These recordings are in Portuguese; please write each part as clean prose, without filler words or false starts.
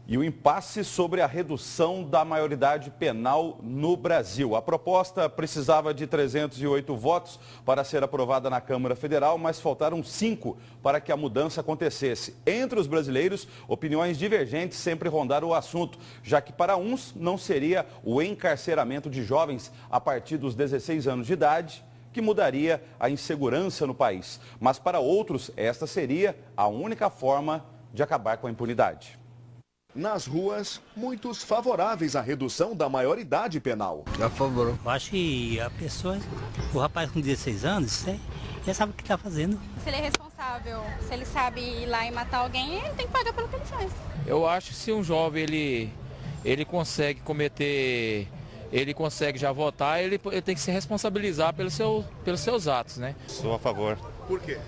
E o impasse sobre a redução da maioridade penal no Brasil. A proposta precisava de 308 votos para ser aprovada na Câmara Federal, mas faltaram 5 para que a mudança acontecesse. Entre os brasileiros, opiniões divergentes sempre rondaram o assunto, já que para uns não seria o encarceramento de jovens a partir dos 16 anos de idade que mudaria a insegurança no país. Mas para outros, esta seria a única forma de acabar com a impunidade. Nas ruas, muitos favoráveis à redução da maioridade penal. A favor. Eu acho que a pessoa, o rapaz com 16 anos, já sabe o que está fazendo. Se ele é responsável, se ele sabe ir lá e matar alguém, ele tem que pagar pelo que ele faz. Eu acho que se um jovem ele consegue cometer, ele consegue já votar, ele tem que se responsabilizar pelos seus atos, né? Sou a favor. Por quê?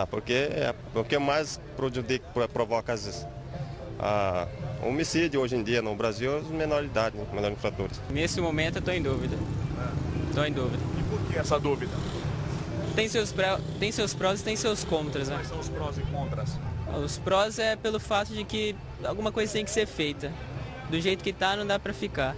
Porque é o que mais provoca homicídio hoje em dia no Brasil, os menores de idade, menores infratores. Nesse momento eu estou em dúvida. Estou em dúvida. E por que essa dúvida? Tem seus prós e tem seus contras, né? Quais são os prós e contras? Os prós é pelo fato de que alguma coisa tem que ser feita. Do jeito que tá, não dá pra ficar.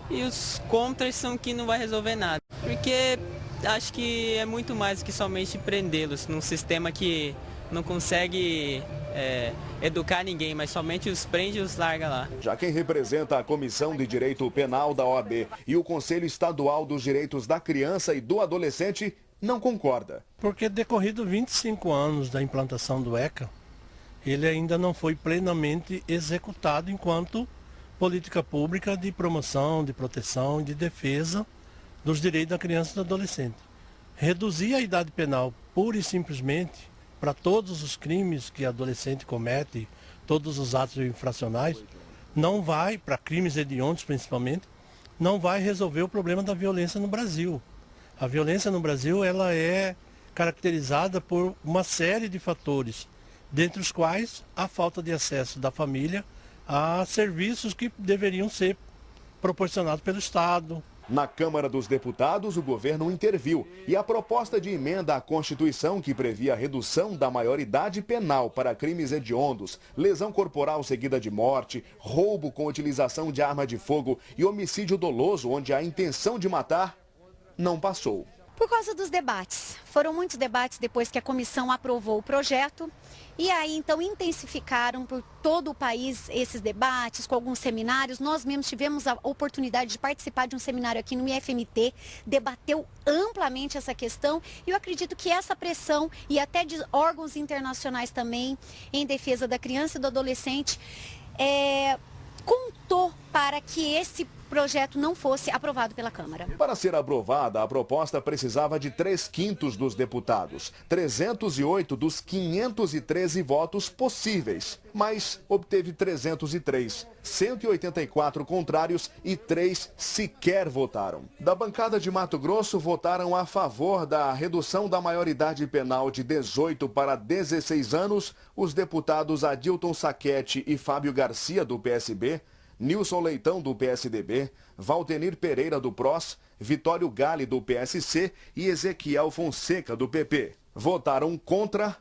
E os contras são que não vai resolver nada. Porque acho que é muito mais do que somente prendê-los num sistema que não consegue educar ninguém, mas somente os prende e os larga lá. Já quem representa a Comissão de Direito Penal da OAB e o Conselho Estadual dos Direitos da Criança e do Adolescente não concorda. Porque decorrido 25 anos da implantação do ECA, ele ainda não foi plenamente executado enquanto política pública de promoção, de proteção e de defesa dos direitos da criança e do adolescente. Reduzir a idade penal pura e simplesmente para todos os crimes que adolescente comete, todos os atos infracionais, não vai, para crimes hediondos principalmente, não vai resolver o problema da violência no Brasil. A violência no Brasil ela é caracterizada por uma série de fatores, dentre os quais a falta de acesso da família a serviços que deveriam ser proporcionados pelo Estado. Na Câmara dos Deputados, o governo interviu e a proposta de emenda à Constituição que previa a redução da maioridade penal para crimes hediondos, lesão corporal seguida de morte, roubo com utilização de arma de fogo e homicídio doloso onde há intenção de matar, não passou. Por causa dos debates. Foram muitos debates depois que a comissão aprovou o projeto. E aí, então, intensificaram por todo o país esses debates, com alguns seminários. Nós mesmos tivemos a oportunidade de participar de um seminário aqui no IFMT, debateu amplamente essa questão. E eu acredito que essa pressão, e até de órgãos internacionais também, em defesa da criança e do adolescente, contou para que esse projeto não fosse aprovado pela Câmara. Para ser aprovada, a proposta precisava de 3/5 dos deputados, 308 dos 513 votos possíveis, mas obteve 303, 184 contrários e 3 sequer votaram. Da bancada de Mato Grosso, votaram a favor da redução da maioridade penal de 18 para 16 anos os deputados Adilton Sacchetti e Fábio Garcia, do PSB, Nilson Leitão, do PSDB, Valtenir Pereira, do PROS, Vitório Gale, do PSC e Ezequiel Fonseca, do PP. Votaram contra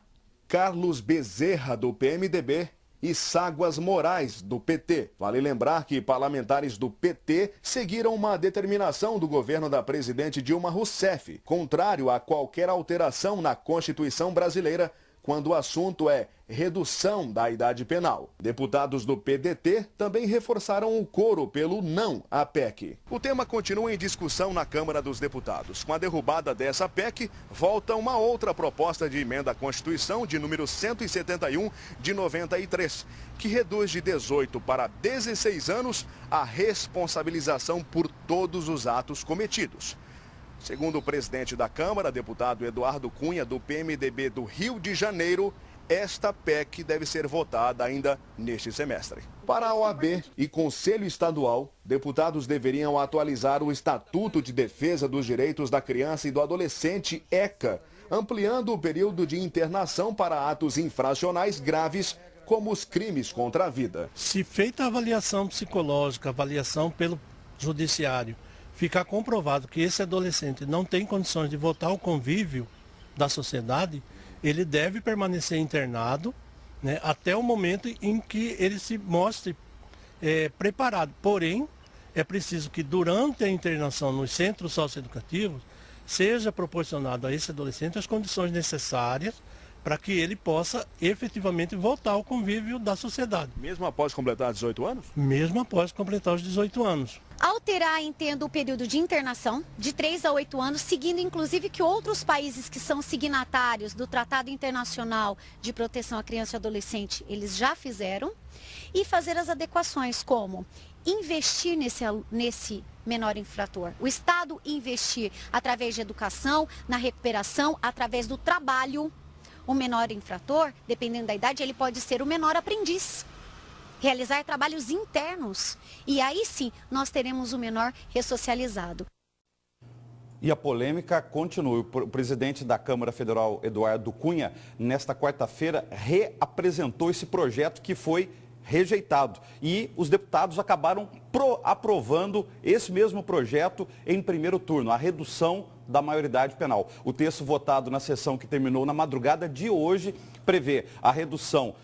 Carlos Bezerra, do PMDB, e Ságuas Moraes, do PT. Vale lembrar que parlamentares do PT seguiram uma determinação do governo da presidente Dilma Rousseff, contrário a qualquer alteração na Constituição brasileira, quando o assunto é redução da idade penal. Deputados do PDT também reforçaram o coro pelo não à PEC. O tema continua em discussão na Câmara dos Deputados. Com a derrubada dessa PEC, volta uma outra proposta de emenda à Constituição de número 171 de 93, que reduz de 18 para 16 anos a responsabilização por todos os atos cometidos. Segundo o presidente da Câmara, deputado Eduardo Cunha, do PMDB do Rio de Janeiro, esta PEC deve ser votada ainda neste semestre. Para a OAB e Conselho Estadual, deputados deveriam atualizar o Estatuto de Defesa dos Direitos da Criança e do Adolescente, ECA, ampliando o período de internação para atos infracionais graves, como os crimes contra a vida. Se feita a avaliação psicológica, avaliação pelo judiciário, ficar comprovado que esse adolescente não tem condições de voltar ao convívio da sociedade, ele deve permanecer internado, né, até o momento em que ele se mostre preparado. Porém, é preciso que durante a internação nos centros socioeducativos seja proporcionado a esse adolescente as condições necessárias para que ele possa efetivamente voltar ao convívio da sociedade. Mesmo após completar 18 anos? Mesmo após completar os 18 anos. Alterar, entendo, o período de internação de 3 a 8 anos, seguindo inclusive que outros países que são signatários do Tratado Internacional de Proteção à Criança e Adolescente, eles já fizeram, e fazer as adequações como investir nesse menor infrator. O Estado investir através de educação, na recuperação, através do trabalho. O menor infrator, dependendo da idade, ele pode ser o menor aprendiz. Realizar trabalhos internos. E aí sim, nós teremos o menor ressocializado. E a polêmica continua. O presidente da Câmara Federal, Eduardo Cunha, nesta quarta-feira, reapresentou esse projeto que foi rejeitado. E os deputados acabaram aprovando esse mesmo projeto em primeiro turno, a redução da maioridade penal. O texto votado na sessão que terminou na madrugada de hoje prevê a redução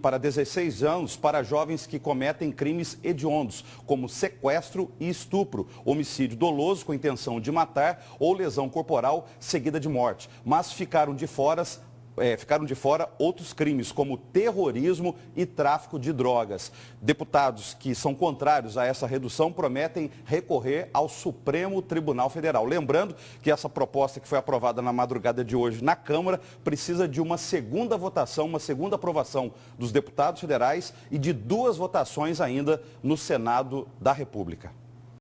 para 16 anos para jovens que cometem crimes hediondos, como sequestro e estupro, homicídio doloso com intenção de matar ou lesão corporal seguida de morte. Mas ficaram de fora outros crimes, como terrorismo e tráfico de drogas. Deputados que são contrários a essa redução prometem recorrer ao Supremo Tribunal Federal. Lembrando que essa proposta que foi aprovada na madrugada de hoje na Câmara precisa de uma segunda votação, uma segunda aprovação dos deputados federais e de 2 votações ainda no Senado da República.